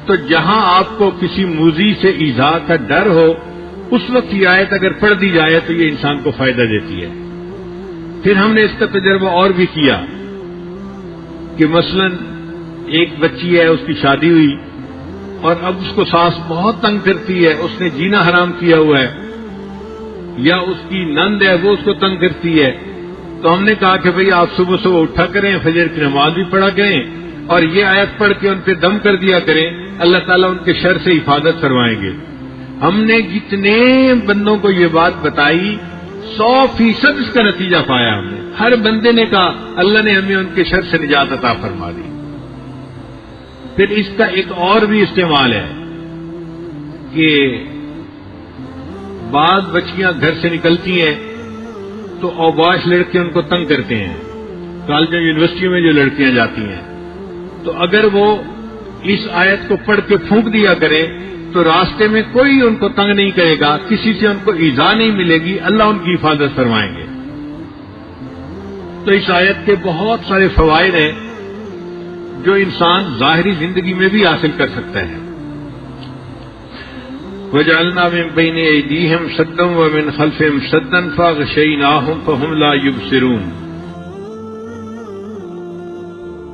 تو جہاں آپ کو کسی موذی سے ایذا کا ڈر ہو اس وقت یہ آیت اگر پڑھ دی جائے تو یہ انسان کو فائدہ دیتی ہے۔ پھر ہم نے اس کا تجربہ اور بھی کیا کہ مثلا ایک بچی ہے، اس کی شادی ہوئی اور اب اس کو ساس بہت تنگ کرتی ہے، اس نے جینا حرام کیا ہوا ہے، یا اس کی نند ہے وہ اس کو تنگ کرتی ہے، تو ہم نے کہا کہ بھئی آپ صبح صبح اٹھا کریں، فجر کی نماز بھی پڑھا کریں اور یہ آیت پڑھ کے ان پہ دم کر دیا کریں، اللہ تعالیٰ ان کے شر سے حفاظت فرمائیں گے۔ ہم نے جتنے بندوں کو یہ بات بتائی 100% اس کا نتیجہ پایا، ہم نے ہر بندے نے کہا اللہ نے ہمیں ان کے شر سے نجات عطا فرما دی۔ پھر اس کا ایک اور بھی استعمال ہے کہ بعض بچیاں گھر سے نکلتی ہیں تو اوباش لڑکے ان کو تنگ کرتے ہیں، کالجوں یونیورسٹیوں میں جو لڑکیاں جاتی ہیں، تو اگر وہ اس آیت کو پڑھ کے پھونک دیا کرے تو راستے میں کوئی ان کو تنگ نہیں کرے گا، کسی سے ان کو ایذا نہیں ملے گی، اللہ ان کی حفاظت فرمائیں گے۔ تو اس آیت کے بہت سارے فوائد ہیں جو انسان ظاہری زندگی میں بھی حاصل کر سکتا ہے۔ وَجَعَلْنَا مِن بَيْنِ أَيْدِيهِمْ سَدًّا وَمِنْ خَلْفِهِمْ سَدًّا فَأَغْشَيْنَاهُمْ فَهُمْ لَا يُبْصِرُونَ۔